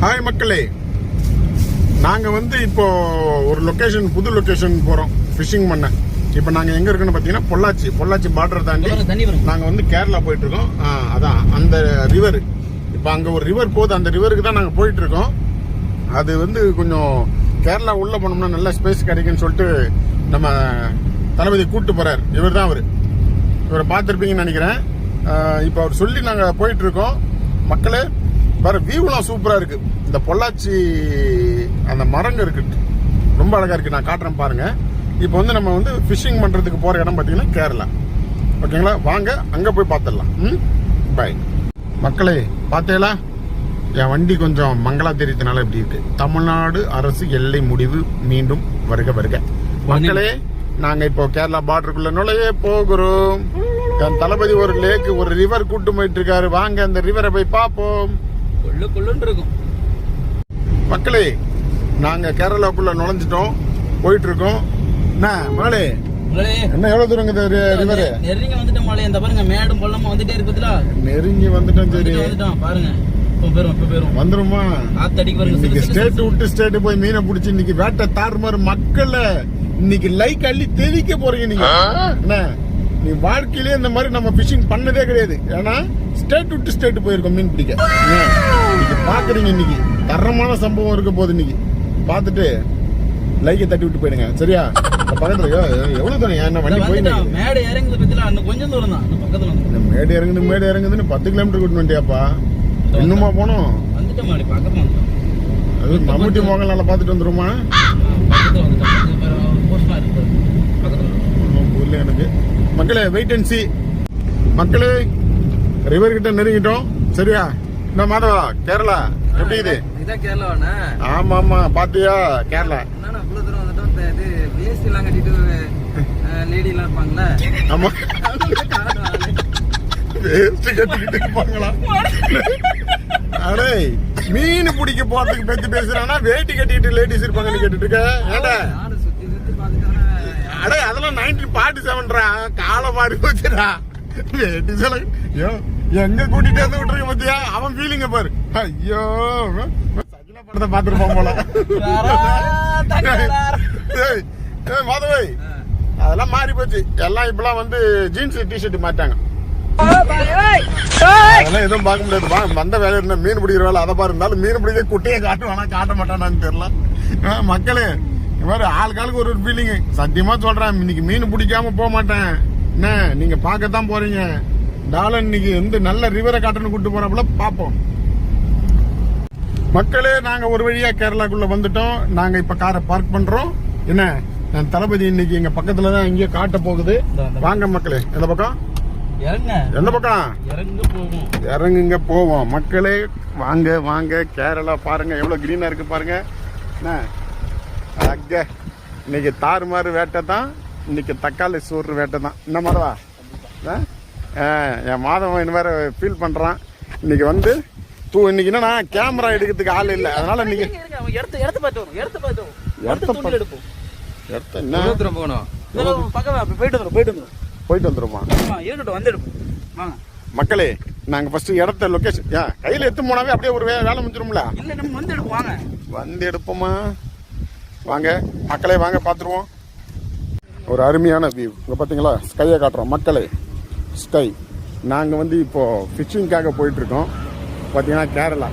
Hi மக்களே, நாங்கள் வந்து இப்போ ஒரு லொக்கேஷன், புது லொக்கேஷன் போகிறோம் ஃபிஷிங் பண்ண. இப்போ நாங்கள் எங்கே இருக்குன்னு பார்த்தீங்கன்னா பொள்ளாச்சி பார்டர் தாண்டி நாங்கள் வந்து கேரளா போயிட்டுருக்கோம். அதான் அந்த ரிவர், இப்போ அங்கே ஒரு ரிவர் போகுது, அந்த ரிவருக்கு தான் நாங்கள் போயிட்டுருக்கோம். அது வந்து கொஞ்சம் கேரளா உள்ளே போனோம்னா நல்ல ஸ்பேஸ் கிடைக்குன்னு சொல்லிட்டு நம்ம தளபதி கூப்பிட்டு போகிறார். இவர் தான் இவரை பார்த்துருப்பீங்கன்னு நினைக்கிறேன். இப்போ அவர் சொல்லி நாங்கள் போயிட்டுருக்கோம். மக்களே வேற வியூலாம் சூப்பராக இருக்குது. இந்த பொள்ளாச்சி அந்த மரங்க இருக்குது, ரொம்ப அழகாக இருக்குது. நான் காட்டுறேன் பாருங்க. இப்போ வந்து நம்ம வந்து ஃபிஷிங் பண்ணுறதுக்கு போகிற இடம் பார்த்தீங்கன்னா கேரளா. ஓகேங்களா, வாங்க அங்கே போய் பார்த்துடலாம். பாய் மக்களே. பார்த்தேங்களா, என் வண்டி கொஞ்சம் மங்களா தெரியுதுனால இப்படி இருக்கு. தமிழ்நாடு அரசு எல்லை முடிவு மீண்டும் வருக. மக்களே, நாங்க இப்போ கேரளா பார்டருக்குள்ள நுழைய போகிறோம். என் தளபதி ஒரு லேக், ஒரு ரிவர் கூட்டு போயிட்டு இருக்காரு. வாங்க அந்த ரிவரை போய் பார்ப்போம். இருக்கும் மக்களே, நாங்க கேரளாக்குள்ள நுழைஞ்சிட்டோம், போயிட்டு இருக்கோம். என்ன மகளே, என்ன எவ்வளவு தூரம் ரிவர்? நெருங்கி வந்துட்டோம் மகளே. இந்த பாருங்க, மேடும் பள்ளமும் வந்துட்டே இருக்குதுல. நெருங்கி வந்துட்டோம். சரி பாருங்க, வந்துருமா? இன்னைக்கு ஸ்டேட் விட்டு ஸ்டேட் போய் மீனை பிடிச்சி இன்னைக்கு வேட்டை தாறுமாறு. மக்கள் இன்னைக்கு லைக் அள்ளி தெளிக்க போறீங்க நீங்க. என்ன, நீ வாழ்க்கையிலே இந்த மாதிரி நம்ம பிஷிங் பண்ணதே கிடையாது. ஏன்னா ஸ்டேட் விட்டு ஸ்டேட் போயிருக்கோம் மீன் பிடிக்க. இன்னைக்கு பாக்குறீங்க, இன்னைக்கு தரமான சம்பவம் இருக்க போது. இன்னைக்கு பார்த்துட்டு லைக்கை தட்டி விட்டு போயிடுங்க, சரியா? பக்கத்துல எவ்வளவு தூரம் என்ன வண்டி போய் மேடு இறங்குது, கொஞ்சம் தூரம் தான் பக்கத்துல. மேடு இறங்குதுன்னு 10 கிலோமீட்டர் கூட்டு வண்டியாப்பா. இன்னுமா போனோம்? அது மம்முட்டி மோகன் நல்லா பாத்துட்டு வந்துருமா? எனக்கு மக்களே வெயிட் அண்ட் சி. மக்களே, ரிவர் கிட்ட நெருங்கிட்டோம், சரியா? இந்த மாதவா கேரளா எப்படி இது? ஆமா பாத்தியா கேரளா? ஆமா, அடே மீன் பிடிக்க போறதுக்கு பத்தி பேசுறானா, வேட்டி கட்டிட்டு லேடிஸ் இருப்பாங்கன்னு கேட்டுட்டு இருக்க. ஏடா அடே, அதெல்லாம் 1947 காலம் மாறி போச்சுடா. எங்க கூட்டிட்டு வந்து விட்டுருக்க பத்தியா? அவன் ஃபீலிங்க பாரு. ஐயோ, சகிலா படத்தை பாத்துருப்பான் போல. மாதவை, அதெல்லாம் மாறி போச்சு. எல்லாம் இப்பெல்லாம் வந்து ஜீன்ஸ் டிஷர்ட் மாட்டாங்க. அதெல்லாம் எதுவும் பார்க்க முடியாது. வந்த வேலை இருந்தா மீன் பிடிக்கிற வேலை அதை பாரு. இருந்தாலும் மீன் பிடிக்க குட்டையை காட்டுவானா காட்ட மாட்டானான்னு தெரியல. மக்களே, இவ்வாறு ஆளுக்காளுக்கு ஒரு ஃபீலிங். சத்தியமா சொல்றேன், இன்னைக்கு மீன் பிடிக்காம போக மாட்டேன். என்ன, நீங்க பார்க்கத்தான் போறீங்க. டாலன் இன்னைக்கு வந்து நல்ல ரிவரை காட்டணும் கூட்டு போறப்பல பாப்போம். மக்களே, நாங்க ஒரு வழியா கேரளாக்குள்ள வந்துட்டோம். நாங்க இப்ப காரை பார்க் பண்றோம். என்ன, என் தளபதி இன்னைக்கு எங்க பக்கத்துலதான் இங்கேயே காட்ட போகுது. வாங்க மக்களே, எந்த பக்கம்? எந்த பக்கம்? இறங்குங்க போவோம். மக்களே வாங்க கேரளா பாருங்க, எவ்வளவு கிரீனா இருக்கு பாருங்க. என்ன அங்க இன்னைக்கு தாறுமாறு வேட்டை தான். இன்னைக்கு தக்காளி சோறு வேட்டை தான். என்ன மாதவா? என் மாதவன் இன்னும் வேற ஃபீல் பண்றான். இன்னைக்கு வந்து இன்னைக்கு என்னன்னா கேமரா எடுக்கிறதுக்கு ஆள் இல்லை. அதனால இன்னைக்கு போயிட்டு வந்துருமா? மக்களே, நாங்க ஃபர்ஸ்ட் இடத்த லொகேஷன் கையில எடுத்து போனாவே அப்படியே ஒரு வேலை முடிஞ்சிரும்ல. வந்து எடுப்போமா? வாங்க மக்களே, வாங்க பாத்துருவோம். ஒரு அருமையான வியூ இங்க பாத்தீங்களா? ஸ்கையை காட்டுறோம் மக்களே, ஸ்கை. நாங்க வந்து இப்போ ஃபிஷிங்காக போயிட்டு இருக்கோம். பாத்தீங்கன்னா கேரளா.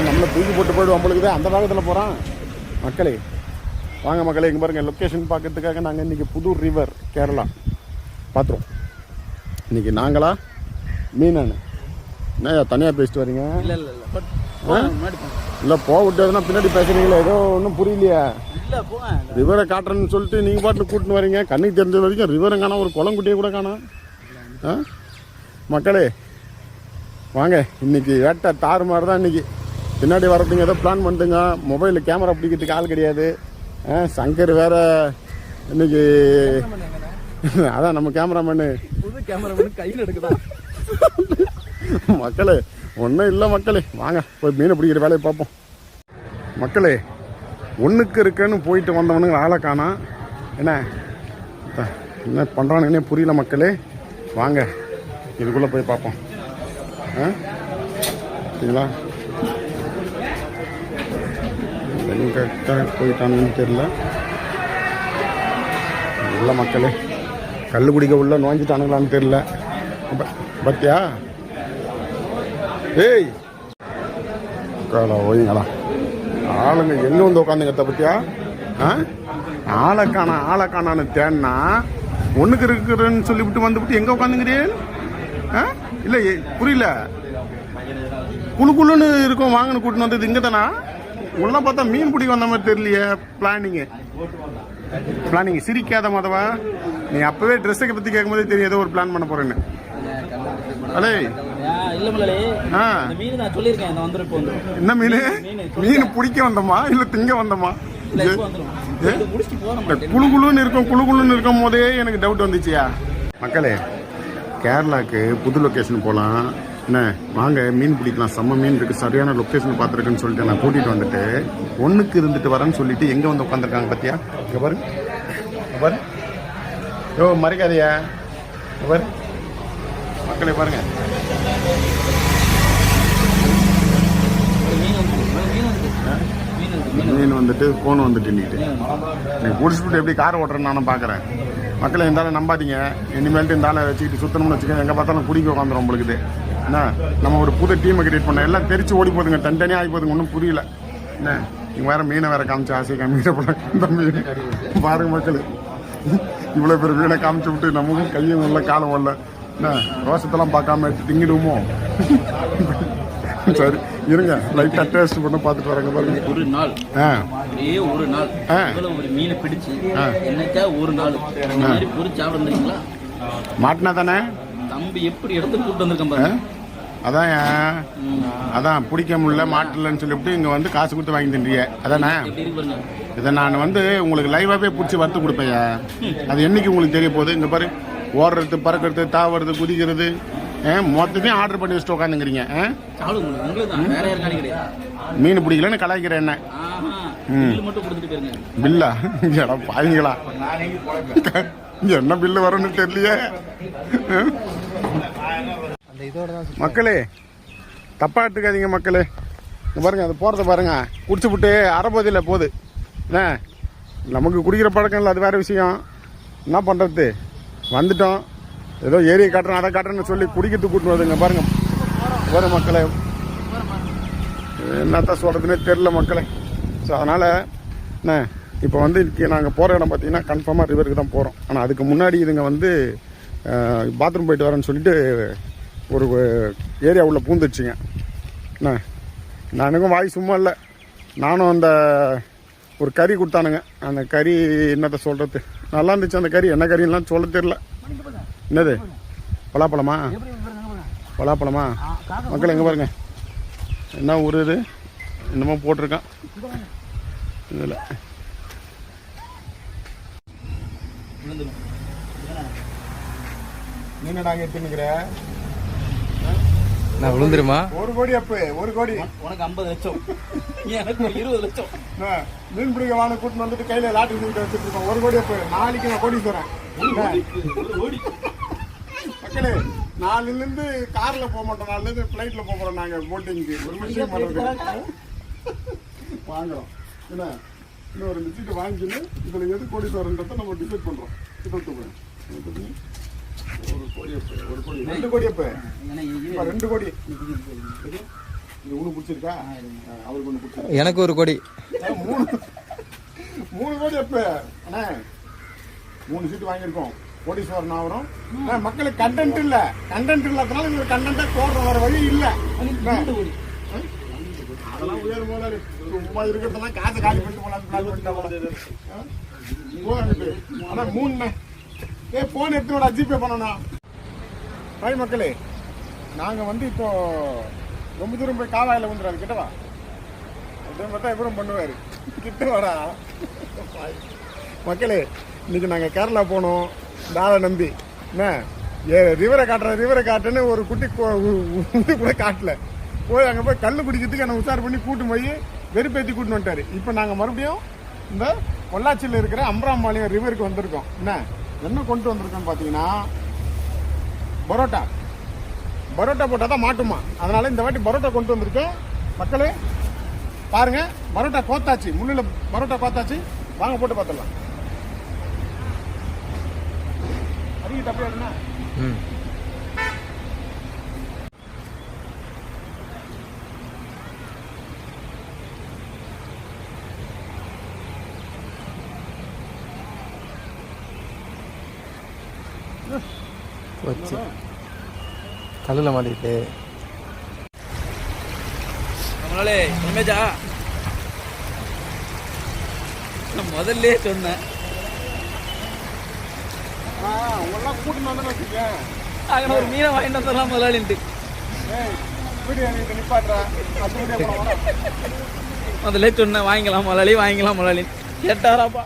நம்மள தூக்கி போட்டு போயிடுவோம் நம்மளுக்கு அந்த பாகத்துல போறான். மக்களே வாங்க மக்களே, இங்க பாருங்க லொக்கேஷன் பார்க்கறதுக்காக நாங்க இன்னைக்கு புது ரிவர் கேரளா பாத்துறோம். இன்னைக்கு நாங்களா மீனானு என்ன தனியா பேசிட்டு வரீங்க? இல்ல போக விட்டதுன்னா பின்னாடி பேசுறீங்களா? ஏதோ ஒன்றும் புரியலையா? ரிவரை காட்டுறேன்னு சொல்லிட்டு நீங்க பாட்டு கூட்டின்னு வரீங்க. கண்ணுக்கு தெரிஞ்ச வரைக்கும் ரிவரை காணா, ஒரு குளங்குட்டியை கூட காணா. மக்களே வாங்க, இன்னைக்கு வேட்டை தாறுமாறு தான். இன்னைக்கு பின்னாடி வரதுங்க ஏதோ பிளான் பண்ணுங்க. மொபைலில் கேமரா பிடிக்கிறதுக்கு ஆள் கிடையாது. சங்கர் வேற இன்னைக்கு அதான் நம்ம கேமராமேனு கையில் எடுக்குதான். மக்களே ஒன்றும் இல்லை மக்களே, வாங்க போய் மீனை பிடிக்கிற வேலையை பார்ப்போம். மக்களே, ஒன்றுக்கு இருக்குன்னு போயிட்டு வந்தவனுங்க ஆளை காணா. என்ன பண்ணுறானுங்கன்னே புரியல மக்களே. வாங்க இதுக்குள்ளே போய் பார்ப்போம். சரிங்களா? எங்கே போயிட்டான்னு தெரியல. நல்ல மக்களே கல் குடிக்க உள்ள நோஞ்சிட்டானுங்களான்னு தெரியல. பத்தியா ஏய் காலா ஓய்ங்களா ஆளுங்க எங்கே வந்து உட்காந்துங்க பத்தியா? ஆளைக்கானான்னு தேன்னா ஒன்றுக்கு இருக்குறேன்னு சொல்லிவிட்டு வந்துவிட்டு எங்கே உட்காந்துங்கிறேன்? இல்லை புரியல. குழுன்னு இருக்கும் வாங்கன்னு கூட்டின்னு வந்தது இங்கே தானா? உள்ள பார்த்தா மீன் பிடிக்க வந்த மாதிரி தெரியலையே. பிளானிங் சிரிக்காத மாதவா. நீ அப்பவே ட்ரெஸ்ஸுக்கு பற்றி கேட்கும்போதே தெரியும் ஏதோ ஒரு பிளான் பண்ண போறேன்னு. அலே என்ன மீன்? மீன் பிடிக்க வந்தோமா இல்லை திங்க வந்தோமா? குழுன்னு இருக்கும் போதே எனக்கு டவுட் வந்துச்சியா. மக்களே கேரளாக்கு புது லொக்கேஷன் போகலாம். என்ன வாங்க மீன் பிடிக்கலாம், செம்ம மீன் இருக்குது, சரியான லொக்கேஷன் பார்த்துருக்குன்னு சொல்லிட்டு நான் கூட்டிகிட்டு வந்துட்டு ஒன்றுக்கு இருந்துட்டு வரேன்னு சொல்லிட்டு எங்கே வந்து உட்காந்துருக்காங்க பார்த்தியா? இங்கே பாரு யோ மறைக்காதையா. பாரு மக்களே பாருங்க. மீன் வந்துட்டு ஃபோன் வந்துட்டு இன்னிட்டு நீ குடிச்சுட்டு எப்படி கார் ஓட்டுறேன்னு நானும் பார்க்குறேன். மக்களை இருந்தாலும் நம்பாதீங்க. இனிமேல்ட்டு இருந்தாலும் வச்சுக்கிட்டு சுத்தணும்னு வச்சுக்கோங்க. எங்கே பார்த்தாலும் குடிக்க உட்காந்துரும் உங்களுக்கு. என்ன நம்ம ஒரு புது டீமை கிரியேட் பண்ண எல்லாம் தெரிச்சு ஓடி போதுங்க, தனித்தனியாக ஆகி போதுங்க. ஒன்றும் புரியல. என்ன நீங்கள் வேறு மீனை வேறு காமிச்சு ஆசை காமிக்கிற போல இந்த மீன் பாருங்க மக்கள். இவ்வளோ பேர் மீனை காமிச்சு விட்டு நமக்கும் கையும் வரல காலம் வரல. என்ன ரோசத்தெல்லாம் பார்க்காம எடுத்து திங்கிடுவோமோ? சரி இருங்க லைட்டா டேஸ்ட் பண்ண பார்த்துட்டு வரேங்க. பாருங்க ஒரு நாள் ஒரு மீனை பிடிச்சு என்னைக்கா ஒரு நாள் பொறிச்சு சாப்பிடுறீங்களா? மாட்டினா தானே தம்பி எப்படி எடுத்து கூட்டு வந்திருக்கேன் பாருங்க. அதான் பிடிக்க முடியல மாட்டலன்னு சொல்லிவிட்டு இங்கே வந்து காசு கொடுத்து வாங்கி தின்றீங்க அதானே? இதை நான் வந்து உங்களுக்கு லைவாகவே பிடிச்சி வறுத்து கொடுப்பேன். அது என்னைக்கு உங்களுக்கு தெரிய போகுது? இங்கே பாரு ஓடுறது பறக்கிறது தாவறது குதிக்கிறது மொத்தத்தையும் ஆர்டர் பண்ணி வச்சுட்டு உட்காந்துங்கிறீங்க. மீன் பிடிக்கலன்னு கலாய்க்கிறேன். என்ன பில்லா இடம் பாய்ங்களா? என்ன பில்லு வரும்னு தெரியலையே. மக்களே தப்பா எடுத்துக்காதீங்க மக்களே. பாருங்க அது போறத பாருங்க. குடிச்சு விட்டு அரைபோதியில் போகுது. என்ன நமக்கு குடிக்கிற பழக்கம் இல்லை, அது வேற விஷயம். என்ன பண்றது? வந்துட்டோம் ஏதோ ஏரியை காட்டுறேன் அதை காட்டுறேன்னு சொல்லி குடிக்கிறதுக்கு கூட்டு வருதுங்க. பாருங்க பாரு மக்களே, என்னத்தான் சொல்றதுன்னே தெரியல மக்களே. ஸோ அதனால என்ன இப்போ வந்து நாங்கள் போகிற இடம் பார்த்தீங்கன்னா கன்ஃபார்மாக ரிவருக்கு தான் போகிறோம். ஆனால் அதுக்கு முன்னாடி இதுங்க வந்து பாத்ரூம் போயிட்டு வரேன்னு சொல்லிட்டு ஒரு ஏரியா உள்ள பூந்துடுச்சுங்க. என்ன நான் எனக்கும் வாய் சும்மா இல்லை. நானும் அந்த ஒரு கறி கொடுத்தானுங்க. அந்த கறி என்னத்தை சொல்கிறது, நல்லா இருந்துச்சு அந்த கறி. என்ன கறிலாம் சொல்ல தெரியல. என்னது பலாப்பழமா? மக்கள் எங்கே பாருங்க என்ன ஊர் இது என்னமோ போட்டிருக்கான் இதில். என்னடா எடுத்துக்கிற நான் விழுந்துருமா? 1 கோடி அப்ப 1 கோடி உனக்கு 50 லட்சம் எனக்கு 20 லட்சம். மீன் பிடிக்க வாங்க கூட்டு வந்துட்டு கையில லாட்டரி சீட்டு வச்சுட்டு இருக்கோம். 1 கோடி அப்ப நாளைக்கு நான் கோடி தரேன். மக்களே நாளில இருந்து கார்ல போக மாட்டோம், நாளில இருந்து பிளைட்ல போறோம். நாங்க போட்டிங்க்கு ஒரு விஷயம் பண்றது வாங்குறோம். என்ன இன்னும் 2 சீட்டு வாங்கின்னு இதுல எது கோடி தரன்றதை நம்ம டிசைட் பண்றோம். ஒரு கோடி அப்ப 2 கோடி அப்ப 2 கோடி. இது ஒண்ணு பிடிச்சிருக்கா? அவருக்கு ஒண்ணு பிடிச்சிருக்கா? எனக்கு 1 கோடி. 3 கோடி அப்ப அண்ணா 3 சீட்டு வாங்கியிருக்கோம். கோடீஸ்வரன் ஆகிறோம். மக்களுக்கு கண்டென்ட் இல்ல, கண்டென்ட் இல்லாதனால இவங்க கண்டென்ட்டா போடுற வர வழி இல்ல. அதெல்லாம் உயர் முதலாளி சும்மா இருக்கிறதெல்லாம் காசு காலி பண்ணிட்டு போலாம். ஆனா 3 போன் எடுத்து ஜிபே பண்ணணும். ஹாய் மக்களே, நாங்க வந்து இப்போ ரொம்ப தூரம் போய் காவாயில வந்துடுறாரு. கிட்டவா அதே பார்த்தா எப்பறம் பண்ணுவாரு. கிட்ட வாடா மக்களே. இன்னைக்கு நாங்கள் கேரளா போனோம் தாளை நம்பி. என்ன ரிவரை காட்டுறேன்னு ஒரு குட்டி கூட காட்டல. போய் அங்கே போய் கல் குடிக்கிறதுக்கு என்னை உஷார் பண்ணி கூட்டு போய் வெறுப்பேற்றி கூட்டின்னு வந்துட்டாரு. இப்போ நாங்கள் மறுபடியும் இந்த பொள்ளாச்சியில் இருக்கிற அம்பராம்பாளையம் ரிவருக்கு வந்திருக்கோம். என்ன கொண்டு வந்திருக்கோன்னு பார்த்தீங்கன்னா பரோட்டா போட்டால் தான் மாட்டுமா. அதனால இந்த வாட்டி பரோட்டா கொண்டு வந்திருக்கேன் மக்களே. பாருங்க பரோட்டா கோத்தாச்சு, முள்ளுல பரோட்டா கோத்தாச்சு. வாங்க போட்டு பார்த்துடலாம். அதிக அப்படியே எடுனா வச்சு கல்லில் மாட்டிக்கிட்டு நம்மளாலே உண்மைஜா நான் முதல்ல சொன்னேன். உங்களெல்லாம் கூட்டிட்டு வந்தேன்னு வச்சுக்கேன். அங்கே ஒரு மீனை வாங்கிட்டு வந்துடலாம் முதலாளின்ட்டு. வீடியோ நிப்பாட்டுறா. முதல்ல சொன்னேன் வாங்கிக்கலாம் முதலாளி, வாங்கிக்கலாம் முதலாளி. கேட்டாராப்பா.